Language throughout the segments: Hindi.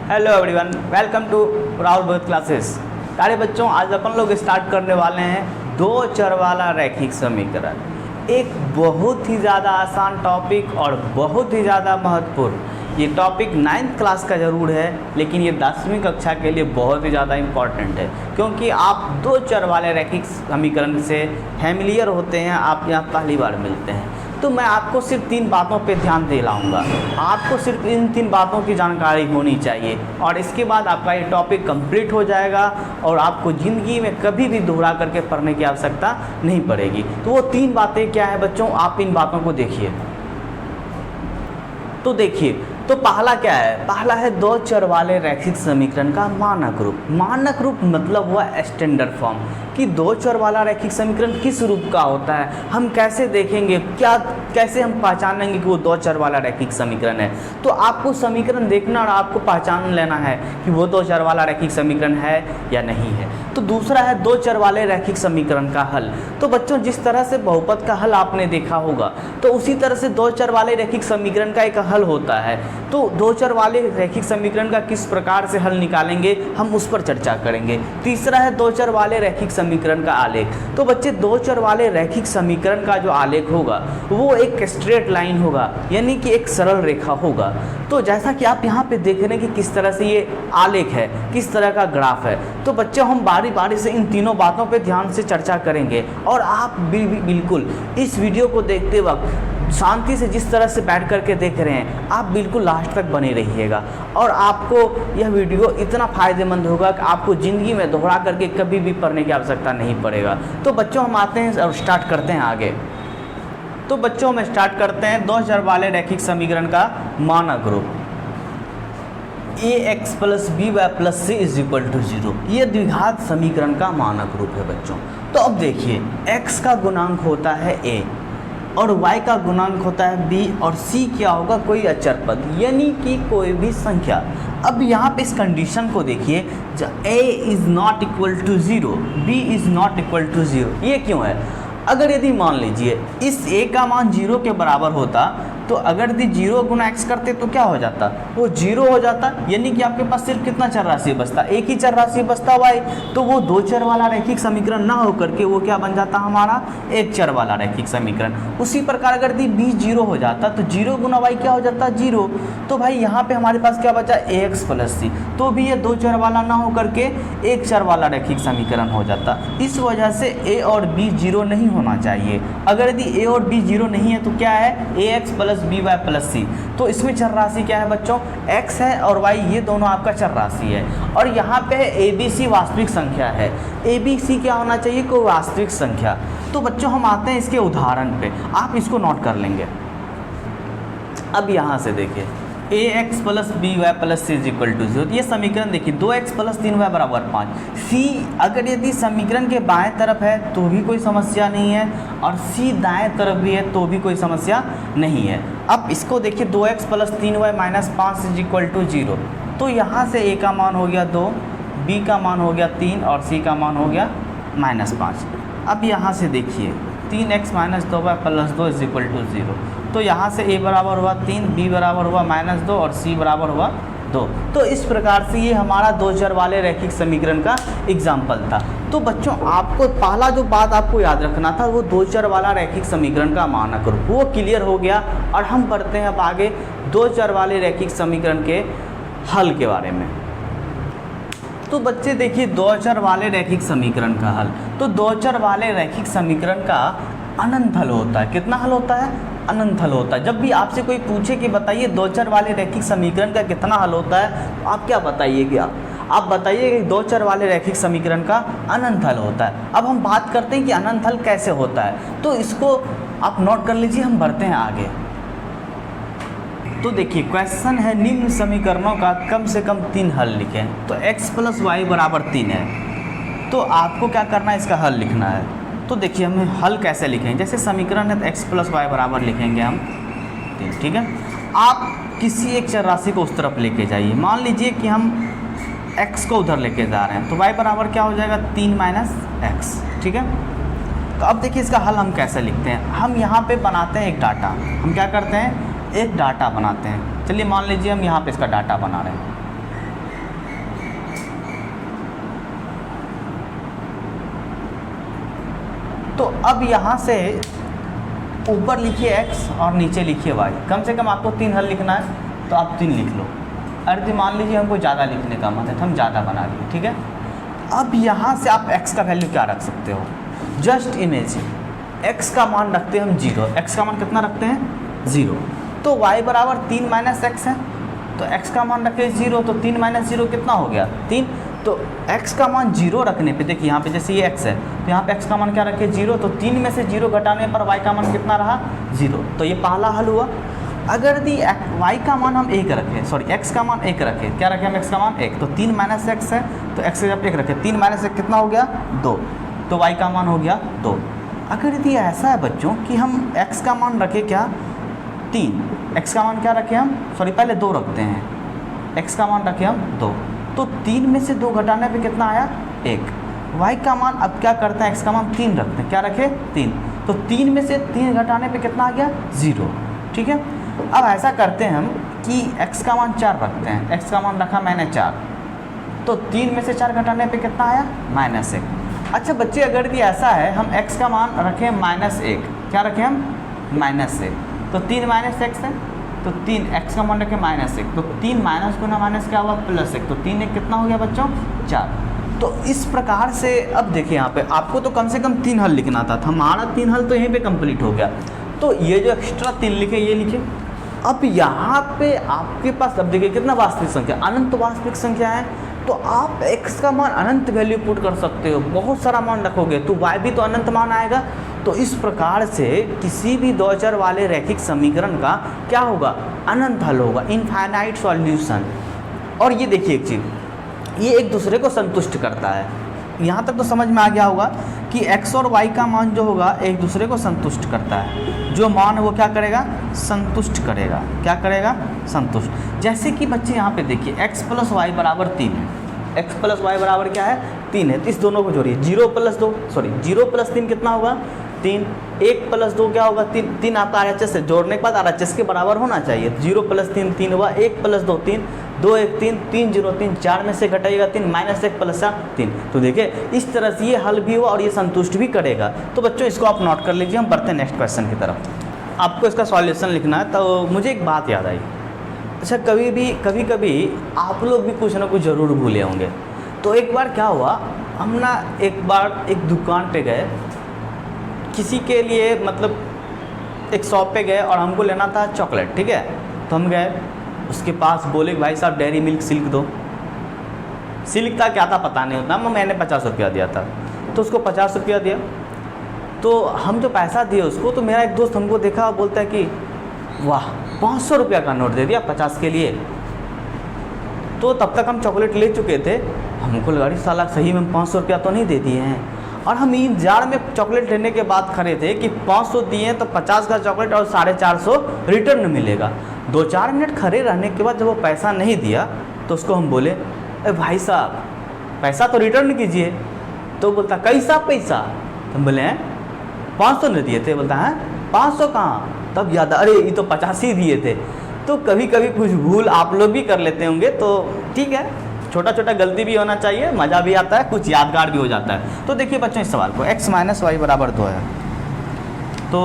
Hello everyone, welcome to Rahul Bhagat classes. प्यारे बच्चों, आज अपन लोग स्टार्ट करने वाले हैं दो चर वाला रैखिक समीकरण। एक बहुत ही ज़्यादा आसान टॉपिक और बहुत ही ज़्यादा महत्वपूर्ण। ये टॉपिक 9th क्लास का ज़रूर है, लेकिन ये 10वीं कक्षा के लिए बहुत ही ज़्यादा इम्पॉर्टेंट है, क्योंकि आप दो चर वाले रैखिक समीकरण से फैमिलियर होते हैं, आप यहाँ पहली बार मिलते हैं। तो मैं आपको सिर्फ 3 बातों पे ध्यान दिलाऊंगा। आपको सिर्फ इन 3 बातों की जानकारी होनी चाहिए और इसके बाद आपका ये टॉपिक कंप्लीट हो जाएगा और आपको ज़िंदगी में कभी भी दोहरा करके पढ़ने की आवश्यकता नहीं पड़ेगी। तो वो 3 बातें क्या है बच्चों, आप इन बातों को देखिए। तो देखिए, तो पहला क्या है? पहला है दो चर वाले रैखिक समीकरण का मानक रूप। मानक रूप मतलब हुआ स्टैंडर्ड फॉर्म, कि दो चर वाला रैखिक समीकरण किस रूप का होता है, हम कैसे देखेंगे, कैसे हम पहचानेंगे कि वो दो चर वाला रैखिक समीकरण है। तो आपको समीकरण देखना और आपको पहचान लेना है कि वो दो चर वाला रैखिक समीकरण है या नहीं है। तो दूसरा है दो चर वाले रैखिक समीकरण का हल। तो बच्चों, जिस तरह से बहुपद का हल आपने देखा होगा, तो उसी तरह से दो चर वाले रैखिक समीकरण का एक हल होता है। तो दो चर वाले रैखिक समीकरण का किस प्रकार से हल निकालेंगे, हम उस पर चर्चा करेंगे। तीसरा है दो चर वाले रैखिक समीकरण का आलेख। तो बच्चे, दो चर वाले रैखिक समीकरण का जो आलेख होगा वो एक स्ट्रेट लाइन होगा, यानी कि एक सरल रेखा होगा। तो जैसा कि आप यहाँ पे देख रहे हैं कि किस तरह से ये आलेख है, किस तरह का ग्राफ है। तो बच्चों, हम बारी बारी से इन तीनों बातों पे ध्यान से चर्चा करेंगे और आप बिल्कुल इस वीडियो को देखते वक्त शांति से जिस तरह से बैठ करके देख रहे हैं, आप बिल्कुल लास्ट तक बने रहिएगा और आपको यह वीडियो इतना फ़ायदेमंद होगा कि आपको ज़िंदगी में दोहरा करके कभी भी पढ़ने की आवश्यकता नहीं पड़ेगा। तो बच्चों, हम आते हैं और स्टार्ट करते हैं आगे। तो बच्चों, हम स्टार्ट करते हैं दो चर वाले रैखिक समीकरण का मानक रूप। ax + by + c = 0, ये द्विघात समीकरण का मानक रूप है बच्चों। तो अब देखिए, x का गुणांक होता है a और y का गुणांक होता है b और c क्या होगा, कोई अचर पद, यानी कि कोई भी संख्या। अब यहाँ पे इस कंडीशन को देखिए, a ≠ 0, b ≠ 0। ये क्यों है? अगर यदि मान लीजिए इस a का मान 0 के बराबर होता, तो अगर यदि 0 × x करते तो क्या हो जाता, वो 0 हो जाता, यानी कि आपके पास सिर्फ कितना चर राशि बचता, एक ही चर राशि बचता y। तो वो दो चर वाला रैखिक समीकरण ना हो करके वो क्या बन जाता हमारा, एक चर वाला रैखिक समीकरण। उसी प्रकार अगर यदि b 0 हो जाता तो 0 × y क्या हो जाता, 0। तो भाई यहाँ पे हमारे पास क्या बचा, ax + c। तो भी ये दो चर वाला ना हो करके एक चर वाला रैखिक समीकरण हो जाता। इस वजह से a और b 0 नहीं होना चाहिए। अगर यदि a और b 0 नहीं है तो क्या है, ax + by + c। तो इसमें चर राशि क्या है बच्चों, x है और y, ये दोनों आपका चर राशि है। और यहाँ पे abc वास्तविक संख्या है। abc क्या होना चाहिए, कोई वास्तविक संख्या। तो बच्चों, हम आते हैं इसके उदाहरण पे, आप इसको नोट कर लेंगे। अब यहाँ से देखिए, ax + by + c = 0। ये समीकरण देखिए, 2x + 3y = 5। c अगर यदि समीकरण के बाएं तरफ है तो भी कोई समस्या नहीं है और c दाएं तरफ भी है तो भी कोई समस्या नहीं है। अब इसको देखिए, 2x + 3y - 5 = 0। तो यहाँ से a का मान हो गया 2, b का मान हो गया 3 और c का मान हो गया -5। अब यहाँ से देखिए, 3x - 2y + 2 = 0। तो यहाँ से a बराबर हुआ 3, b बराबर हुआ -2 और c बराबर हुआ 2। तो इस प्रकार से ये हमारा दो चर वाले रैखिक समीकरण का एग्जाम्पल था। तो बच्चों, आपको पहला जो बात आपको याद रखना था, वो दो चर वाला रैखिक समीकरण का मानक रूप, वो क्लियर हो गया। और हम बढ़ते हैं अब आगे दो चर वाले रैखिक समीकरण के हल के बारे में। तो बच्चे देखिए, दो चर वाले रैखिक समीकरण का हल। तो दो चर वाले रैखिक समीकरण का अनंत हल होता है। कितना हल होता है? अनंत हल होता है। जब भी आपसे कोई पूछे कि बताइए दो चर वाले रैखिक समीकरण का कितना हल होता है, तो आप क्या बताइएगा? आप बताइए कि दो चर वाले रैखिक समीकरण का अनंत हल होता है। अब हम बात करते हैं कि अनंत हल कैसे होता है, तो इसको आप नोट कर लीजिए। हम बढ़ते हैं आगे। तो देखिए, क्वेश्चन है निम्न समीकरणों का कम से कम 3 हल लिखें। तो x + y = 3 है, तो आपको क्या करना है, इसका हल लिखना है। तो देखिए, हमें हल कैसे लिखें, जैसे समीकरण है तो x + y बराबर लिखेंगे हम 3, ठीक है। आप किसी एक चर राशि को उस तरफ लेके जाइए। मान लीजिए कि हम x को उधर लेके जा रहे हैं, तो y बराबर क्या हो जाएगा, 3 - x, ठीक है। तो अब देखिए, इसका हल हम कैसे लिखते हैं। हम यहाँ पे बनाते हैं एक डाटा। हम क्या करते हैं, एक डाटा बनाते हैं। चलिए मान लीजिए हम यहाँ पे इसका डाटा बना रहे हैं। अब यहाँ से ऊपर लिखिए x और नीचे लिखिए y। कम से कम आपको 3 हल लिखना है तो आप 3 लिख लो। अर्थ मान लीजिए हमको ज़्यादा लिखने का मन है तो हम ज़्यादा बना लिए, ठीक है। अब यहाँ से आप x का वैल्यू क्या रख सकते हो, जस्ट इमेजिन x का मान रखते हैं हम 0। x का मान कितना रखते हैं 0, तो y बराबर 3 माइनस एक्स है, तो x का मान रखे 0, तो 3 माइनस 0 कितना हो गया 3। तो x का मान 0 रखने पे देखिए यहाँ पे जैसे ये x है तो यहाँ पे x का मान क्या रखे 0, तो 3 में से 0 घटाने पर y का मान कितना रहा 0, तो ये पहला हल हुआ। अगर दी y का मान हम 1 रखें, सॉरी x का मान 1 रखें, क्या रखें हम x का मान 1, तो 3 माइनस एक्स है तो x से जब 1 रखें 3 माइनस 1 कितना हो गया 2, तो y का मान हो गया 2। अगर यदि ऐसा है बच्चों कि हम x का मान रखें क्या 3, x का मान क्या रखें हम, सॉरी पहले 2 रखते हैं, x का मान रखें हम 2, तो 3 में से 2 घटाने पे कितना आया 1। y का मान अब क्या करते हैं, x का मान 3 रखते हैं, क्या रखें 3, तो 3 में से 3 घटाने पे कितना आ गया 0, ठीक है। अब ऐसा करते हैं हम कि x का मान 4 रखते हैं, x का मान रखा मैंने 4, तो 3 में से 4 घटाने पे कितना आया -1। अच्छा बच्चे अगर भी ऐसा है हम x का मान रखें -1, क्या रखें हम -1, तो 3 माइनस एक्स है तो 3 x का मान रखें -1, तो 3 माइनस गुना माइनस क्या हुआ +1, तो 3 1 कितना हो गया बच्चों 4। तो इस प्रकार से अब देखिए यहाँ पे आपको तो कम से कम 3 हल लिखना था, हमारा 3 हल तो यहीं पे कंप्लीट हो गया। तो ये जो एक्स्ट्रा 3 लिखे ये लिखे। अब यहाँ पे आपके पास अब देखिए कितना वास्तविक संख्या, अनंत वास्तविक संख्या है, तो आप x का मान अनंत वैल्यू पुट कर सकते हो, बहुत सारा मान रखोगे तो y भी तो अनंत मान आएगा। तो इस प्रकार से किसी भी 2 चर वाले रैखिक समीकरण का क्या होगा अनंत हल होगा, इनफाइनाइट सॉल्यूशन। और ये देखिए एक चीज़, ये एक दूसरे को संतुष्ट करता है, यहाँ तक तो समझ में आ गया होगा कि x और y का मान जो होगा एक दूसरे को संतुष्ट करता है, जो मान वो क्या करेगा संतुष्ट करेगा, क्या करेगा संतुष्ट। जैसे कि बच्चे यहाँ पे देखिए x + y बराबर 3 है, x + y बराबर क्या है 3 है, तो इस दोनों को जोड़िए 0 + 2 सॉरी 0 + 3 कितना होगा 3, 1 + 2 क्या होगा 3, 3 आपका RHS से जोड़ने के बाद RHS के बराबर होना चाहिए, 0 + 3 3 हुआ, 1 + 2 3, 2 1 3 3 0 3, 4 में से घटाइएगा 3, -1 + 4 3। तो देखिए इस तरह से ये हल भी हुआ और ये संतुष्ट भी करेगा। तो बच्चों इसको आप नोट कर लीजिए, हम बढ़ते हैं नेक्स्ट क्वेश्चन की तरफ। आपको इसका सॉल्यूशन लिखना है। तो मुझे एक बात याद आई, अच्छा कभी कभी आप लोग भी कुछ ना कुछ ज़रूर भूले होंगे। तो एक बार क्या हुआ, हम ना एक बार एक दुकान पे गए, किसी के लिए मतलब एक शॉप पे गए और हमको लेना था चॉकलेट, ठीक है। तो हम गए उसके पास, बोले भाई साहब डेयरी मिल्क सिल्क दो। सिल्क था क्या था पता नहीं होता, मैंने 50 रुपया दिया था, तो उसको 50 रुपया दिया। तो हम जो पैसा दिए उसको, तो मेरा एक दोस्त हमको देखा बोलता है कि वाह 500 रुपया का नोट दे दिया 50 के लिए। तो तब तक हम चॉकलेट ले चुके थे, हमको लगा साला सही में 500 रुपया तो नहीं दे दिए हैं, और हम इंतजार में चॉकलेट लेने के बाद खड़े थे कि 500 दिए तो 50 का चॉकलेट और 450 रिटर्न मिलेगा। 2-4 मिनट खड़े रहने के बाद जब वो पैसा नहीं दिया तो उसको हम बोले अरे भाई साहब पैसा तो रिटर्न कीजिए। तो बोलता कैसा पैसा, तो हम बोले हैं 500 नहीं दिए थे। बोलता है 500 कहाँ, तब याद अरे ये तो 50 ही दिए थे। तो कभी कभी कुछ भूल आप लोग भी कर लेते होंगे, तो ठीक है, छोटा छोटा गलती भी होना चाहिए, मज़ा भी आता है, कुछ यादगार भी हो जाता है। तो देखिए बच्चों इस सवाल को x - y बराबर 2 है। तो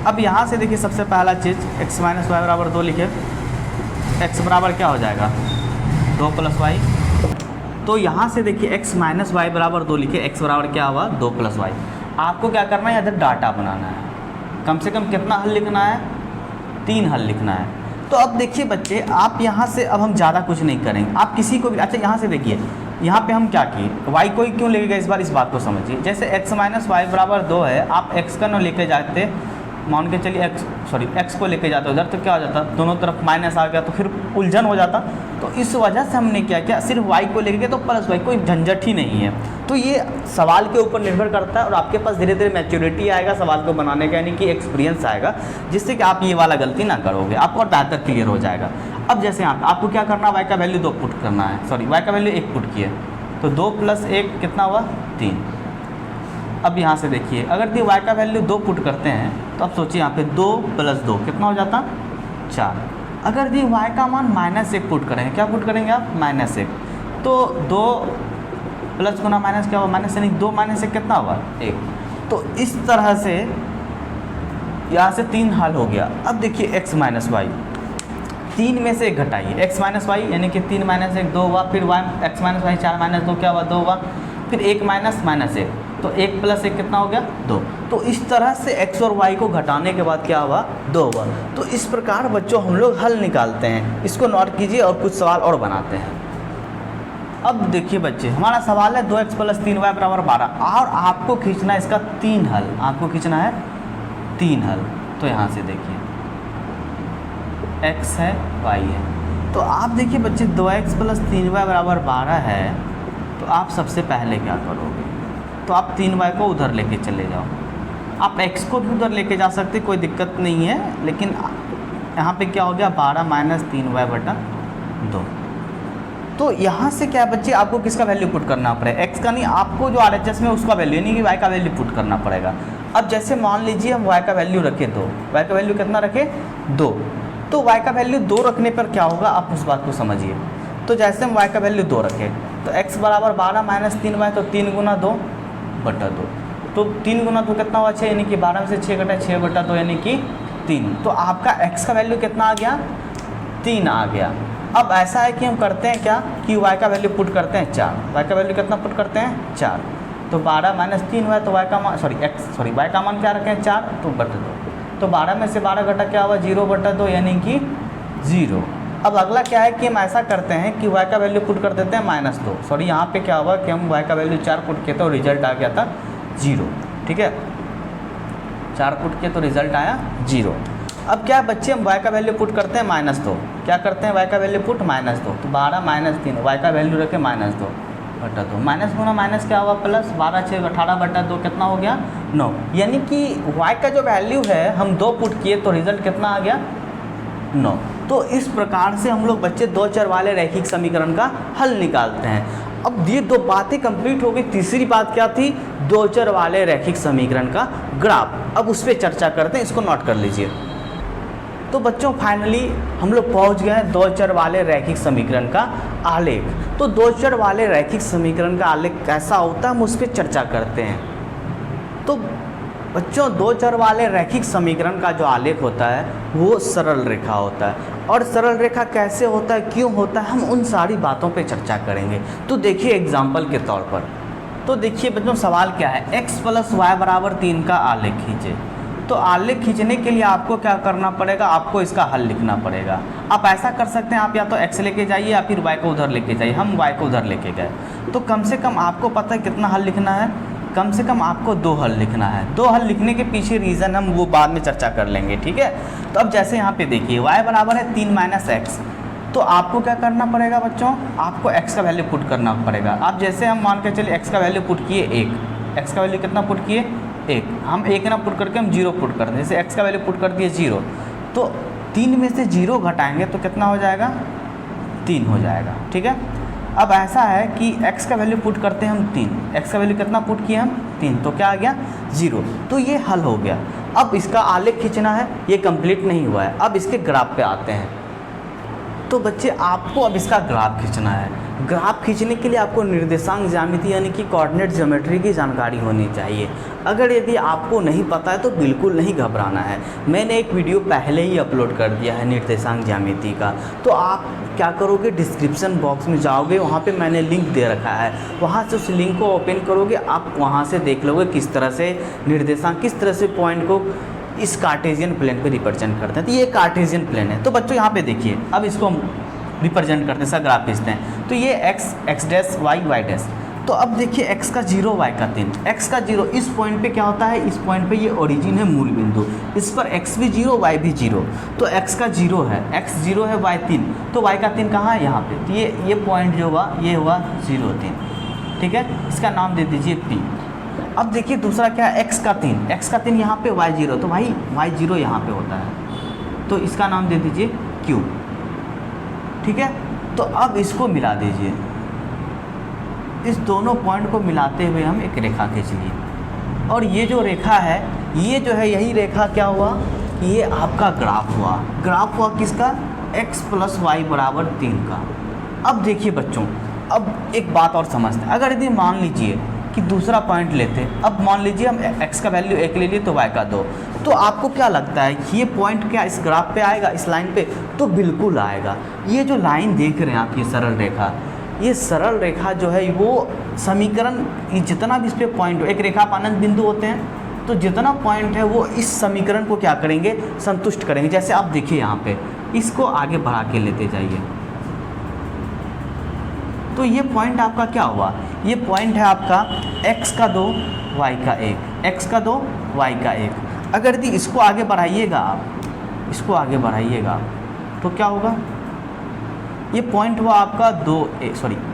अब यहाँ से देखिए सबसे पहला चीज़ x - y बराबर 2 लिखे, x बराबर क्या हो जाएगा 2 + y। तो यहाँ से देखिए x - y बराबर 2 लिखे, x बराबर क्या हुआ 2 + y। आपको क्या करना है, इधर डाटा बनाना है, कम से कम कितना हल लिखना है 3 हल लिखना है। तो अब देखिए बच्चे आप यहाँ से अब हम ज़्यादा कुछ नहीं करेंगे, आप किसी को भी, अच्छा यहाँ से देखिए यहाँ पे हम क्या किए, y को ही क्यों लेके गए इस बार, इस बात को समझिए। जैसे x - y बराबर 2 है, आप x का न लेके जाते, मान के चलिए x को लेके जाते उधर, तो क्या हो जाता दोनों तरफ माइनस आ गया तो फिर उलझन हो जाता। तो इस वजह से हमने क्या किया, सिर्फ y को लेके गए तो +y, कोई झंझट ही नहीं है। तो ये सवाल के ऊपर निर्भर करता है और आपके पास धीरे धीरे मैच्योरिटी आएगा सवाल को बनाने का, यानी कि एक्सपीरियंस आएगा, जिससे कि आप ये वाला गलती ना करोगे, आपको और बेहतर क्लियर हो जाएगा। अब जैसे आपको क्या करना, y का वैल्यू 2 पुट करना है, सॉरी y का वैल्यू 1 पुट किए, तो 2 + 1 कितना हुआ 3। अब यहाँ से देखिए अगर y का वैल्यू 2 पुट करते हैं तो अब सोचिए यहाँ पे 2 + 2 कितना हो जाता 4। अगर y का मान -1 पुट करेंगे, क्या पुट करेंगे आप -1, तो 2 प्लस गुना माइनस क्या हुआ माइनस, यानी 2 - 1 कितना हुआ 1। तो इस तरह से यहाँ से 3 हल हो गया। अब देखिए x माइनस वाई, 3 में से 1 घटाइए, x माइनस वाई यानी कि 3 माइनस 1 2 हुआ, फिर y x minus Y 4 minus 2 क्या हुआ 2 हुआ, फिर 1 माइनस माइनस 1, तो 1 प्लस 1 कितना हो गया 2। तो इस तरह से x और y को घटाने के बाद क्या हुआ 2 हुआ। तो इस प्रकार बच्चों हम लोग हल निकालते हैं। इसको नोट कीजिए और कुछ सवाल और बनाते हैं। अब देखिए बच्चे, हमारा सवाल है 2x प्लस 3y बराबर 12 और आपको खींचना है इसका 3 हल, आपको खींचना है 3 हल। तो यहाँ से देखिए x है y है, तो आप देखिए बच्चे 2x प्लस 3y बराबर 12 है, तो आप सबसे पहले क्या करोगे, तो आप 3y को उधर लेके चले जाओ। आप x को भी उधर लेके जा सकते, कोई दिक्कत नहीं है, लेकिन यहाँ पे क्या हो गया 12 माइनस 3y बटा 2। तो यहाँ से क्या बच्चे आपको किसका वैल्यू पुट करना पड़ेगा, x का नहीं, आपको जो RHS में उसका वैल्यू नहीं कि y का वैल्यू पुट करना पड़ेगा। अब जैसे मान लीजिए हम y का वैल्यू रखें 2, y का वैल्यू कितना रखें 2, तो y का वैल्यू 2 रखने पर क्या होगा आप उस बात को समझिए। तो जैसे हम y का वैल्यू 2 रखें तो x बराबर 12 माइनस 3y, तो 3 गुना 2 बटा 2, तो 3 गुना 2 कितना हुआ 6, यानी कि 12 में से 6 घटा 6 बटा 2 यानी कि 3। तो आपका x का वैल्यू कितना आ गया 3 आ गया। अब ऐसा है कि हम करते हैं क्या कि y का वैल्यू पुट करते हैं 4, y का वैल्यू कितना पुट करते हैं 4, तो 12 माइनस 3y, तो y का मान y का मान क्या रखें 4, तो बटा 2, तो 12 में से 12 घटा क्या हुआ 0 बटा 2 यानी कि 0। अब अगला क्या है कि हम ऐसा करते हैं कि y का वैल्यू पुट कर देते हैं -2, यहाँ पे क्या हुआ कि हम y का वैल्यू 4 पुट किए तो रिजल्ट आ गया था 0, ठीक है, 4 पुट किए तो रिजल्ट आया 0। अब क्या बच्चे हम y का वैल्यू पुट करते हैं -2, क्या करते हैं y का वैल्यू पुट -2, तो 12 माइनस 3 y का वैल्यू रखे -2 बटा 2, माइनस गुना माइनस क्या हुआ प्लस, 12 6 18 बटा 2 कितना हो गया 9, यानी कि y का जो वैल्यू है हम 2 पुट किए तो रिजल्ट कितना आ गया 9। तो इस प्रकार से हम लोग बच्चे 2 चर वाले रैखिक समीकरण का हल निकालते हैं। अब ये 2 बातें कंप्लीट हो गई, तीसरी बात क्या थी 2 चर वाले रैखिक समीकरण का ग्राफ। अब उस पर चर्चा करते हैं, इसको नोट कर लीजिए। तो बच्चों फाइनली हम लोग पहुंच गए 2 चर वाले रैखिक समीकरण का आलेख। तो 2 चर वाले रैखिक समीकरण का आलेख कैसा होता है हम उस पर चर्चा करते हैं। तो बच्चों 2 चर वाले रैखिक समीकरण का जो आलेख होता है वो सरल रेखा होता है, और सरल रेखा कैसे होता है क्यों होता है हम उन सारी बातों पे चर्चा करेंगे। तो देखिए एग्जाम्पल के तौर पर, तो देखिए बच्चों सवाल क्या है, x प्लस वाई बराबर 3 का आलेख खींचे। तो आलेख खींचने के लिए आपको क्या करना पड़ेगा, आपको इसका हल लिखना पड़ेगा। आप ऐसा कर सकते हैं, आप या तो x लेके जाइए या फिर y को उधर लेके जाइए। हम y को उधर लेके गए, तो कम से कम आपको पता है कितना हल लिखना है, कम से कम आपको 2 हल लिखना है। 2 हल लिखने के पीछे रीज़न हम वो बाद में चर्चा कर लेंगे, ठीक है। तो अब जैसे यहाँ पे देखिए y बराबर है 3 माइनस एक्स, तो आपको क्या करना पड़ेगा बच्चों, आपको x का वैल्यू पुट करना पड़ेगा। अब जैसे हम मान के चलिए x का वैल्यू पुट किए 1, x का वैल्यू कितना पुट किए 1, हम 1 ना पुट करके हम 0 पुट कर दें। जैसे x का वैल्यू पुट कर दिए 0, तो 3 में से 0 घटाएंगे तो कितना हो जाएगा 3 हो जाएगा, ठीक है। अब ऐसा है कि x का वैल्यू पुट करते हैं हम 3, x का वैल्यू कितना पुट किए हम 3, तो क्या आ गया 0। तो ये हल हो गया। अब इसका आलेख खींचना है, ये कंप्लीट नहीं हुआ है। अब इसके ग्राफ पे आते हैं। तो बच्चे आपको अब इसका ग्राफ खींचना है। ग्राफ खींचने के लिए आपको निर्देशांक ज्यामिति यानी कि कोऑर्डिनेट ज्योमेट्री की जानकारी होनी चाहिए। अगर यदि आपको नहीं पता है तो बिल्कुल नहीं घबराना है, मैंने एक वीडियो पहले ही अपलोड कर दिया है निर्देशांक ज्यामिति का। तो आप क्या करोगे, डिस्क्रिप्शन बॉक्स में जाओगे, वहाँ पे मैंने लिंक दे रखा है, वहाँ से उस लिंक को ओपन करोगे, आप वहाँ से देख लोगे किस तरह से निर्देशांक, किस तरह से पॉइंट को इस कार्टेशियन प्लेन पे रिप्रेजेंट करते हैं। तो ये कार्टेशियन प्लेन है। तो बच्चों यहाँ पे देखिए, अब इसको हम रिप्रेजेंट करते हैं, इसका ग्राफ खींचते हैं। तो ये x डैश y डैश। तो अब देखिए x का 0 y का 3, x का 0 इस पॉइंट पे क्या होता है, इस पॉइंट पे ये ओरिजिन है, मूल बिंदु, इस पर x भी 0 y भी 0। तो x का 0 है, x 0 है, y 3, तो y का 3 कहाँ है यहाँ पे। तो ये पॉइंट जो हुआ ये हुआ 0 3, ठीक है, इसका नाम दे दीजिए p। अब देखिए दूसरा क्या है, x का 3 यहाँ पे, y 0, तो भाई y 0 यहाँ पे होता है, तो इसका नाम दे दीजिए q, ठीक है। तो अब इसको मिला दीजिए, इस दोनों पॉइंट को मिलाते हुए हम एक रेखा खींच लिए, और ये जो रेखा है ये जो है यही रेखा क्या हुआ, ये आपका ग्राफ हुआ। ग्राफ हुआ किसका, x प्लस वाई बराबर 3 का। अब देखिए बच्चों, अब एक बात और समझते हैं। अगर यदि मान लीजिए कि दूसरा पॉइंट लेते। अब मान लीजिए हम x का वैल्यू 1 ले लिए तो y का 2, तो आपको क्या लगता है कि ये पॉइंट क्या इस ग्राफ पे आएगा, इस लाइन पे? तो बिल्कुल आएगा। ये जो लाइन देख रहे हैं आप, ये सरल रेखा, ये सरल रेखा जो है वो समीकरण, ये जितना भी इस पर पॉइंट हो, एक रेखा पर अनंत बिंदु होते हैं, तो जितना पॉइंट है वो इस समीकरण को क्या करेंगे, संतुष्ट करेंगे। जैसे आप देखिए यहाँ पे, इसको आगे बढ़ा के लेते जाइए, तो ये पॉइंट आपका क्या हुआ, ये पॉइंट है आपका x का 2 y का 1, x का 2 y का 1। अगर यदि इसको आगे बढ़ाइएगा आप, इसको आगे बढ़ाइएगा आप, तो क्या होगा, ये पॉइंट हुआ आपका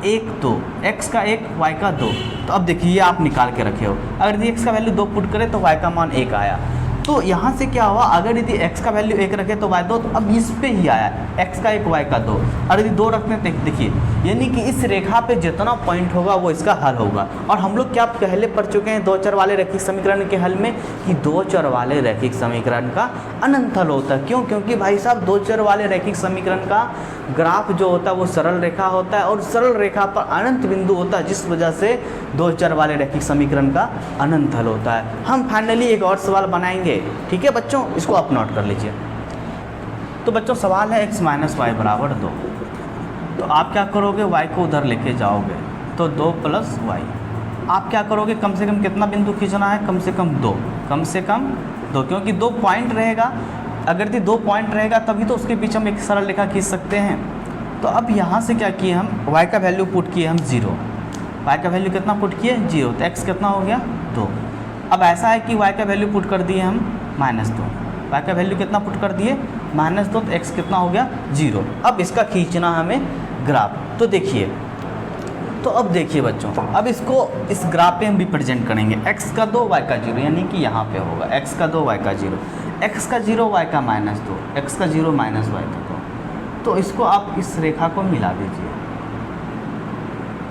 1 2, x का 1 y का 2। तो अब देखिए ये आप निकाल के रखे हो, अगर यदि x का वैल्यू 2 पुट करें तो y का मान 1 आया। तो यहाँ से क्या हुआ, अगर यदि x का वैल्यू 1 रखे तो y 2, तो अब इस पे ही आया x का 1 y का 2। और यदि 2 रखते हैं तो देखिए, यानी कि इस रेखा पे जितना पॉइंट होगा वो इसका हल होगा। और हम लोग क्या पहले पढ़ चुके हैं दो चर वाले रैखिक समीकरण के हल में, कि दो चर वाले रैखिक समीकरण का अनंत हल होता है। क्यों? क्योंकि भाई साहब दो चर वाले रैखिक समीकरण का ग्राफ जो होता है वो सरल रेखा होता है, और सरल रेखा पर अनंत बिंदु होता है, जिस वजह से दो चर वाले रैखिक समीकरण का अनंत हल होता है। हम फाइनली एक और सवाल बनाएंगे, ठीक है बच्चों, इसको आप नोट कर लीजिए। तो बच्चों सवाल है x माइनस वाई बराबर 2। तो आप क्या करोगे, y को उधर लेके जाओगे, तो 2 प्लस वाई। आप क्या करोगे, कम से कम कितना बिंदु खींचना है, कम से कम 2, कम से कम 2, क्योंकि 2 पॉइंट रहेगा। अगर 2 पॉइंट रहेगा तभी तो उसके बीच हम एक सरल रेखा खींच सकते हैं। तो अब यहाँ से क्या किए हम, y का वैल्यू पुट किए हम 0, y का वैल्यू कितना पुट किए 0, तो x कितना हो गया 2। अब ऐसा है कि y का वैल्यू पुट कर दिए हम -2, y का वैल्यू कितना पुट कर दिए -2, तो x कितना हो गया 0। अब इसका खींचना हमें ग्राफ। तो देखिए, तो अब देखिए बच्चों, अब इसको इस ग्राफ पे हम रिप्रेजेंट करेंगे, x का 2 y का 0, यानी कि यहाँ पे होगा x का 2 y का 0, x का 0 y का -2, x का 0 माइनस y का 2। तो इसको आप इस रेखा को मिला दीजिए,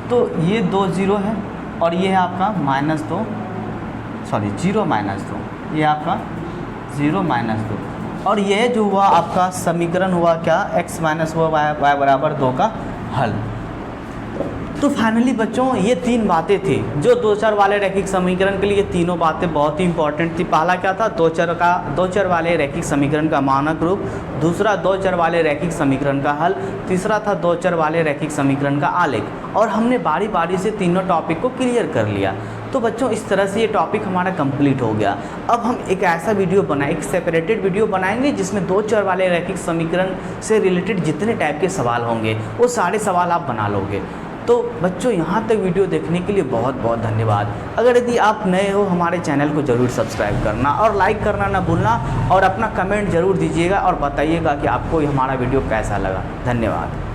तो ये 2 0 है और ये है आपका -2, सॉरी 0 -2, ये आपका 0 -2, और ये जो हुआ आपका समीकरण हुआ क्या, x माइनस हुआ y बराबर 2 का हल। तो फाइनली बच्चों ये 3 बातें थी जो दो चर वाले रैखिक समीकरण के लिए, ये तीनों बातें बहुत ही इंपॉर्टेंट थी। पहला क्या था, दो चर वाले रैखिक समीकरण का मानक रूप, दूसरा दो चर वाले रैखिक समीकरण का हल, तीसरा था दो चर वाले रैखिक समीकरण का आलेख। और हमने बारी बारी से तीनों टॉपिक को क्लियर कर लिया। तो बच्चों इस तरह से ये टॉपिक हमारा कंप्लीट हो गया। अब हम एक ऐसा वीडियो बनाए, एक सेपरेटेड वीडियो बनाएंगे जिसमें दो चर वाले रैखिक समीकरण से रिलेटेड जितने टाइप के सवाल होंगे वो सारे सवाल आप बना लोगे। तो बच्चों यहाँ तक वीडियो देखने के लिए बहुत बहुत धन्यवाद। अगर यदि आप नए हो हमारे चैनल को ज़रूर सब्सक्राइब करना और लाइक करना ना भूलना, और अपना कमेंट ज़रूर दीजिएगा और बताइएगा कि आपको हमारा वीडियो कैसा लगा। धन्यवाद।